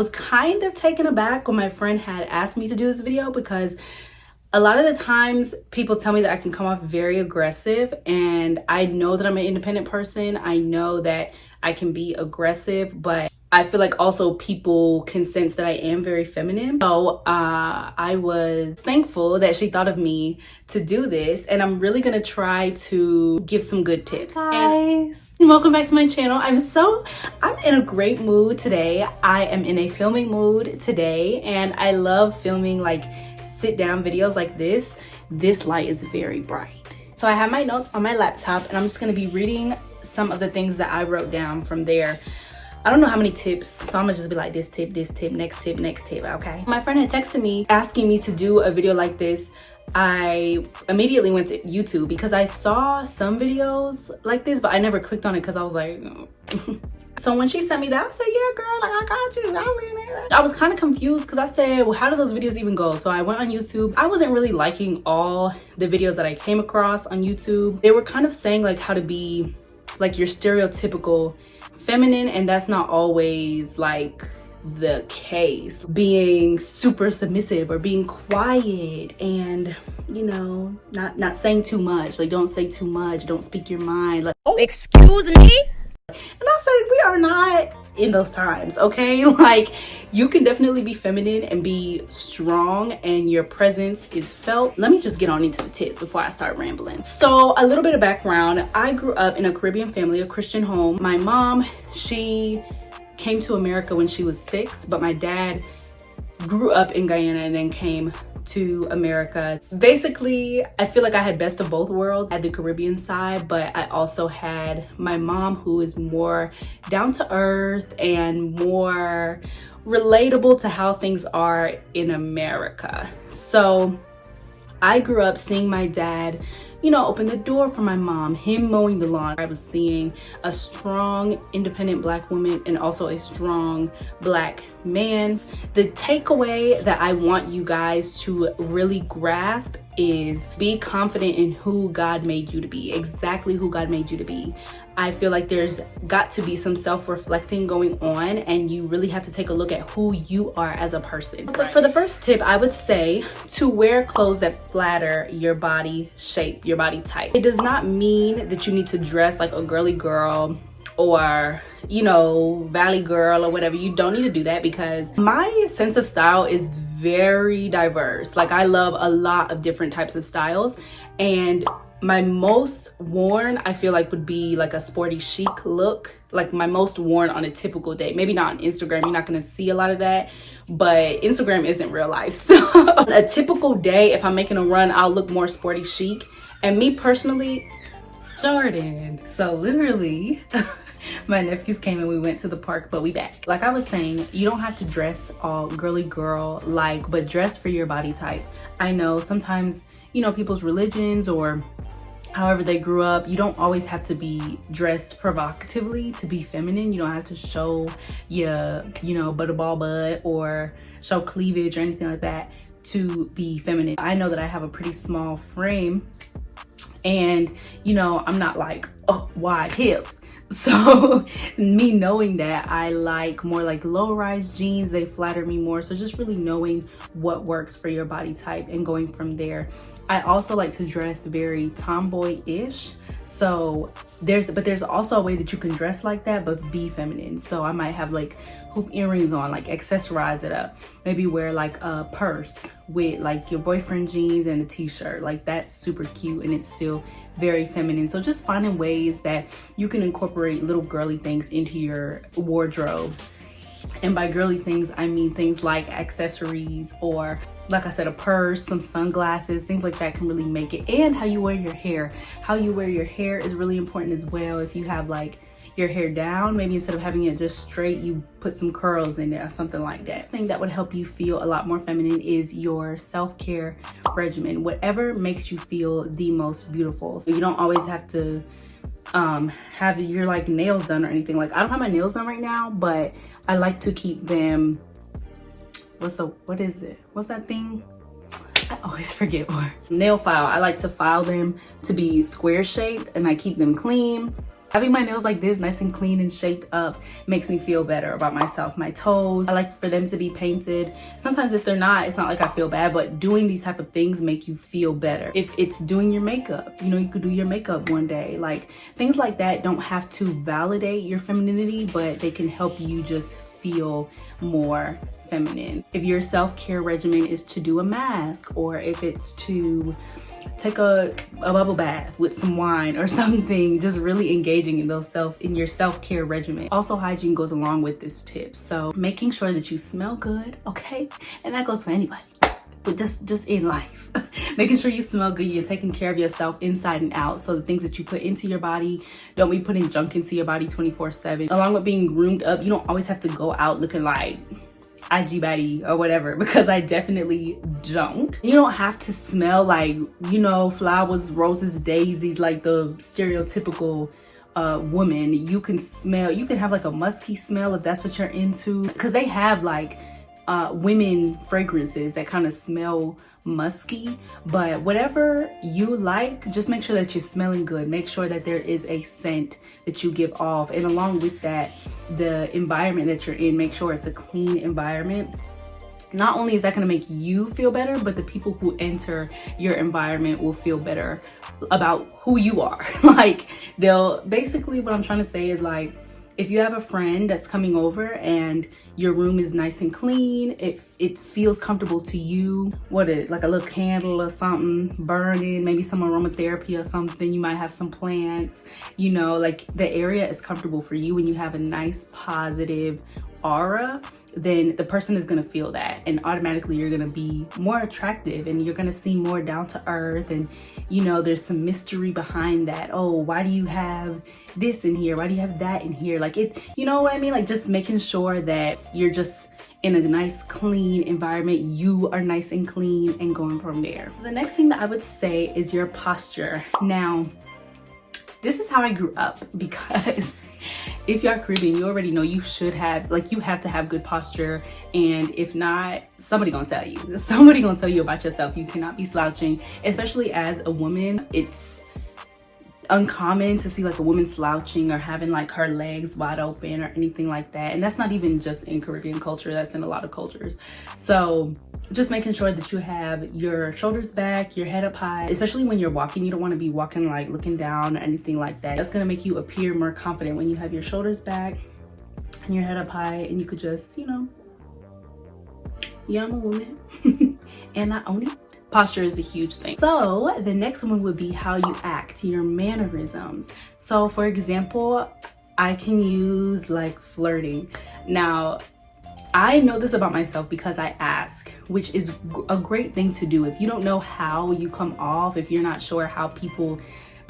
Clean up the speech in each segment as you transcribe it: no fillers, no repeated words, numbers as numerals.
I was kind of taken aback when my friend had asked me to do this video because a lot of the times people tell me that I can come off very aggressive, and I know that I'm an independent person. I know that I can be aggressive, but I feel like also people can sense that I am very feminine. So I was thankful that she thought of me to do this, and I'm really gonna try to give some good tips. Guys, welcome back to my channel. I'm in a great mood today. I am in a filming mood today, and I love filming like sit down videos like this. This light is very bright. So I have my notes on my laptop, and I'm just gonna be reading some of the things that I wrote down from there. I don't know how many tips, so I'm gonna just be like this tip, next tip, okay? My friend had texted me asking me to do a video like this. I immediately went to YouTube because I saw some videos like this, but I never clicked on it because I was like, So when she sent me that, I said, yeah, girl, like I got you. I was kind of confused because I said, well, how do those videos even go? So I went on YouTube. I wasn't really liking all the videos that I came across on YouTube. They were kind of saying like how to be like your stereotypical feminine, and that's not always like the case. Being super submissive or being quiet and, you know, not saying too much. Like, don't say too much, don't speak your mind. Like, oh, excuse me? And I said, we are not in those times, okay? Like, you can definitely be feminine and be strong, and your presence is felt. Let me just get on into the tips before I start rambling. So a little bit of background. I grew up in a Caribbean family, a Christian home. My mom, she came to America when she was 6, but my dad grew up in Guyana and then came to America. Basically, I feel like I had best of both worlds. I had the Caribbean side, but I also had my mom, who is more down to earth and more relatable to how things are in America. So I grew up seeing my dad, you know, open the door for my mom, him mowing the lawn. I was seeing a strong, independent Black woman and also a strong Black man. The takeaway that I want you guys to really grasp is be confident in who God made you to be, exactly who God made you to be. I feel like there's got to be some self-reflecting going on, and you really have to take a look at who you are as a person. But for the first tip, I would say to wear clothes that flatter your body shape, your body type. It does not mean that you need to dress like a girly girl or, you know, valley girl or whatever. You don't need to do that, because my sense of style is very diverse. Like, I love a lot of different types of styles, and my most worn, I feel like, would be like a sporty chic look. Like my most worn on a typical day. Maybe not on Instagram, you're not gonna see a lot of that, but Instagram isn't real life. So on a typical day, if I'm making a run, I'll look more sporty chic. And me personally, Jordan. So literally, my nephews came and we went to the park, but we back. Like I was saying, you don't have to dress all girly girl like, but dress for your body type. I know sometimes, you know, people's religions or however they grew up, you don't always have to be dressed provocatively to be feminine. You don't have to show your, you know, butterball butt or show cleavage or anything like that to be feminine. I know that I have a pretty small frame, and, you know, I'm not like, oh, wide hip. So me knowing that, I like more like low-rise jeans. They flatter me more. So just really knowing what works for your body type and going from there. I also like to dress very tomboy-ish. So there's also a way that you can dress like that but be feminine. So I might have like hoop earrings on, like accessorize it up. Maybe wear like a purse with like your boyfriend jeans and a t-shirt. Like, that's super cute and it's still very feminine. So just finding ways that you can incorporate little girly things into your wardrobe. And by girly things, I mean things like accessories, or like I said, a purse, some sunglasses, things like that can really make it. And how you wear your hair. How you wear your hair is really important as well. If you have like your hair down, maybe instead of having it just straight, you put some curls in there, something like that. Thing that would help you feel a lot more feminine is your self-care regimen. Whatever makes you feel the most beautiful. So you don't always have to have your like nails done or anything. Like, I don't have my nails done right now, but I like to keep them, what is it? What's that thing? I always forget what. Nail file. I like to file them to be square shaped, and I keep them clean. Having my nails like this, nice and clean and shaped up, makes me feel better about myself. My toes, I like for them to be painted. Sometimes if they're not, it's not like I feel bad, but doing these type of things make you feel better. If it's doing your makeup, you know, you could do your makeup one day. Like things like that don't have to validate your femininity, but they can help you just feel more feminine. If your self-care regimen is to do a mask, or if it's to take a bubble bath with some wine or something, just really engaging in your self-care regimen. Also, hygiene goes along with this tip, so making sure that you smell good, okay? And that goes for anybody, but just in life. Making sure you smell good, you're taking care of yourself inside and out, so the things that you put into your body, don't be putting junk into your body 24/7. Along with being groomed up, you don't always have to go out looking like IG baddie or whatever, because I definitely don't. You don't have to smell like, you know, flowers, roses, daisies, like the stereotypical woman. You can have like a musky smell if that's what you're into, because they have like women fragrances that kind of smell musky. But whatever you like, just make sure that you're smelling good. Make sure that there is a scent that you give off, and along with that, the environment that you're in, make sure it's a clean environment. Not only is that going to make you feel better, but the people who enter your environment will feel better about who you are. Like basically what I'm trying to say is, like, if you have a friend that's coming over and your room is nice and clean, it feels comfortable to you. Like a little candle or something burning, maybe some aromatherapy or something. You might have some plants, you know, like the area is comfortable for you and you have a nice positive aura, then the person is going to feel that, and automatically you're going to be more attractive and you're going to seem more down to earth. And you know, there's some mystery behind that. Oh, why do you have this in here? Why do you have that in here? Like, it, you know what I mean? Like, just making sure that you're just in a nice clean environment, you are nice and clean, and going from there. So the next thing that I would say is your posture. Now, this is how I grew up, because if you're Caribbean, you already know you should have, like, you have to have good posture. And if not, somebody gonna tell you. Somebody gonna tell you about yourself. You cannot be slouching, especially as a woman. It's uncommon to see like a woman slouching or having like her legs wide open or anything like that. And that's not even just in Caribbean culture, that's in a lot of cultures. So just making sure that you have your shoulders back, your head up high, especially when you're walking. You don't want to be walking like looking down or anything like that. That's going to make you appear more confident when you have your shoulders back and your head up high, and you could just, you know, yeah, I'm a woman and I own it. Posture is a huge thing. So the next one would be how you act, your mannerisms. So for example, I can use like flirting. Now, I know this about myself because I ask, which is a great thing to do. If you don't know how you come off, if you're not sure how people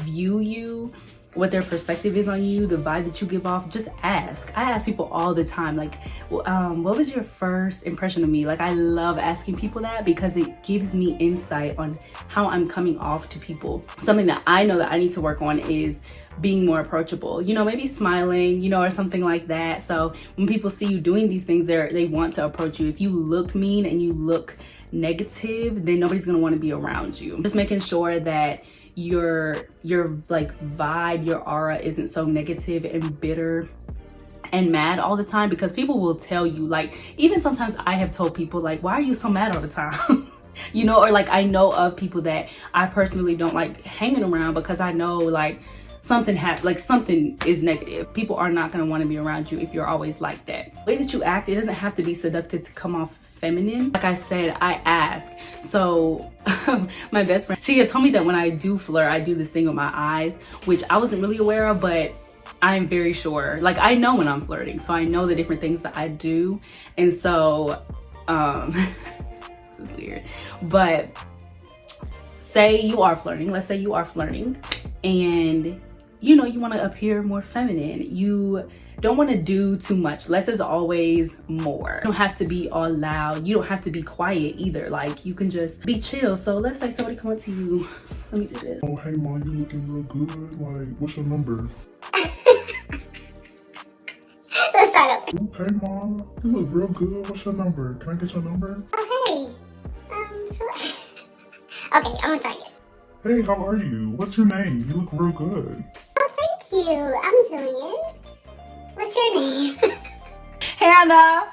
view you, what their perspective is on you, the vibe that you give off, just ask. I ask people all the time, like, what was your first impression of me? Like, I love asking people that because it gives me insight on how I'm coming off to people. Something that I know that I need to work on is being more approachable, you know, maybe smiling, you know, or something like that. So when people see you doing these things, they want to approach you. If you look mean and you look negative, then nobody's gonna want to be around you. Just making sure that your like vibe, your aura isn't so negative and bitter and mad all the time, because people will tell you, like, even sometimes I have told people, like, why are you so mad all the time? You know, or like I know of people that I personally don't like hanging around because I know like something is negative. People are not going to want to be around you if you're always like that. The way that you act, it doesn't have to be seductive to come off feminine. Like I said, I ask. So my best friend, she had told me that when I do flirt, I do this thing with my eyes, which I wasn't really aware of, but I'm very sure. Like, I know when I'm flirting, so I know the different things that I do. And so this is weird, but say you are flirting. Let's say you are flirting and you know you want to appear more feminine. You don't want to do too much. Less is always more. You don't have to be all loud. You don't have to be quiet either. Like, you can just be chill. So let's say somebody come up to you. Let me do this. Oh, hey mom, you looking real good. Like, what's your number? Let's start over. Oh, hey mom, you look real good. What's your number? Can I get your number? Oh, hey. Sure. Okay, I'm gonna try it. Hey, how are you? What's your name? You look real good. Oh, thank cute. I'm Jillian. What's your name? Hannah.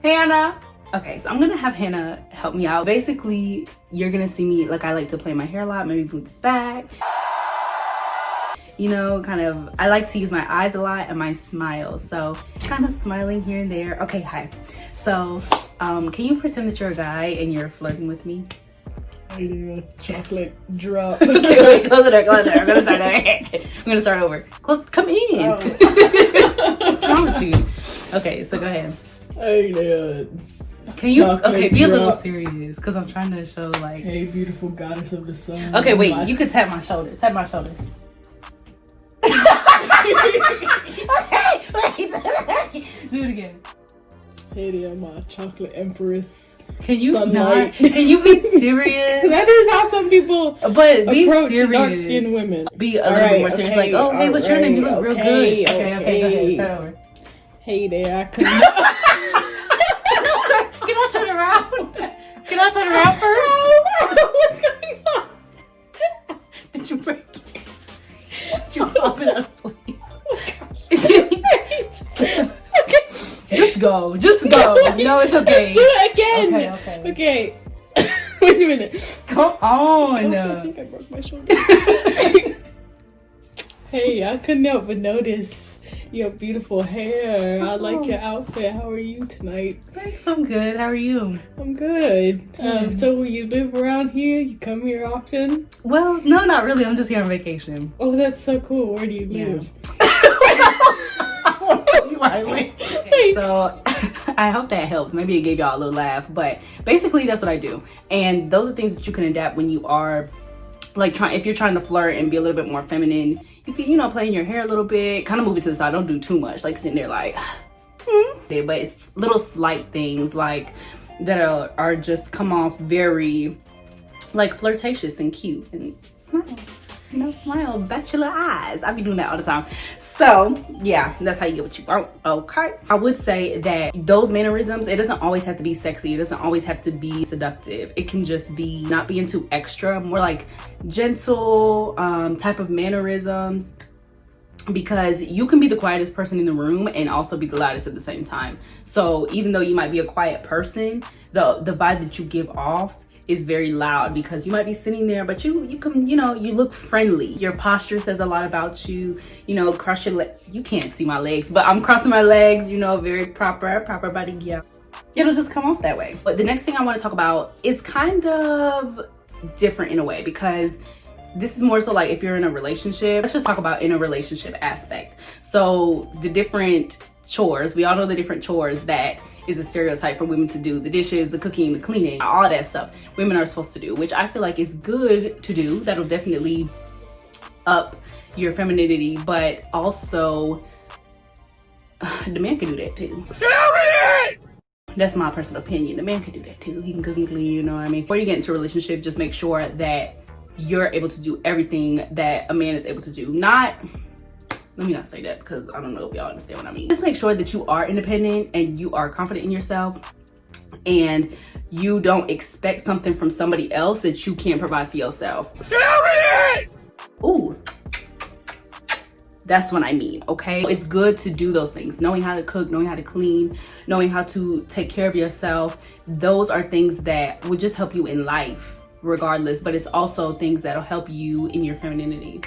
Hannah. Okay, so I'm gonna have Hannah help me out. Basically, you're gonna see me, like, I like to play my hair a lot, maybe move this back. You know, kind of, I like to use my eyes a lot and my smile. So kind of smiling here and there. Okay, hi. So, can you pretend that you're a guy and you're flirting with me? Chocolate drop. Okay, wait, close the door, close the door. I'm gonna start over. I'm gonna start over. Come in. Oh. What's wrong with you? Okay, so go ahead. Hey there. Can you, Chocolate okay, be a little drop. serious, because I'm trying to show, like. Hey, beautiful goddess of the sun. Okay, wait, you could tap my shoulder. Tap my shoulder. Okay, wait. Do it again. Hey there, my chocolate empress. Can you Sunlight. not? Can you be serious? That is how some people But be approach serious. dark-skinned women. Be a little bit more serious. Like, oh, hey, what's your name? You look real good. Okay, go ahead. Start over. Hey there, I could Can I turn around? Can I turn around first? What's going on? Did you break it? Did you pop it out of place? Just go. Just go. No, it's okay. Do it again. Okay. Wait a minute. Come on. I think I broke my shoulder. Hey, I couldn't help but notice your beautiful hair. I like your outfit. How are you tonight? Thanks, I'm good. How are you? I'm good. So you live around here? You come here often? Well, no, not really. I'm just here on vacation. Oh, that's so cool. Where do you live? So I hope that helps. Maybe it gave y'all a little laugh, but basically that's what I do. And those are things that you can adapt when you are like if you're trying to flirt and be a little bit more feminine. You can, you know, play in your hair a little bit, kind of move it to the side. Don't do too much, like sitting there like, but it's little slight things like that are just come off very like flirtatious and cute and smile. You know, smile, bachelor eyes. I be doing that all the time. So yeah, that's how you get what you want. Okay. I would say that those mannerisms, it doesn't always have to be sexy. It doesn't always have to be seductive. It can just be not being too extra, more like gentle type of mannerisms. Because you can be the quietest person in the room and also be the loudest at the same time. So even though you might be a quiet person, the vibe that you give off is very loud because you might be sitting there, but you can, you know, you look friendly. Your posture says a lot about you. You know, cross your leg. You can't see my legs, but I'm crossing my legs, you know, very proper body. Yeah, it'll just come off that way. But the next thing I want to talk about is kind of different in a way, because this is more so like if you're in a relationship. Let's just talk about in a relationship aspect. So the different chores, we all know the different chores that is a stereotype for women to do: the dishes, the cooking, the cleaning, all that stuff women are supposed to do, which I feel like is good to do. That'll definitely up your femininity, but also the man can do that too. That's my personal opinion. The man can do that too. He can cook and clean, you know what I mean? Before you get into a relationship, just make sure that you're able to do everything that a man is able to do. Let me not say that because I don't know if y'all understand what I mean. Just make sure that you are independent and you are confident in yourself, and you don't expect something from somebody else that you can't provide for yourself. Ooh, that's what I mean, okay? It's good to do those things. Knowing how to cook, knowing how to clean, knowing how to take care of yourself. Those are things that would just help you in life regardless, but it's also things that'll help you in your femininity.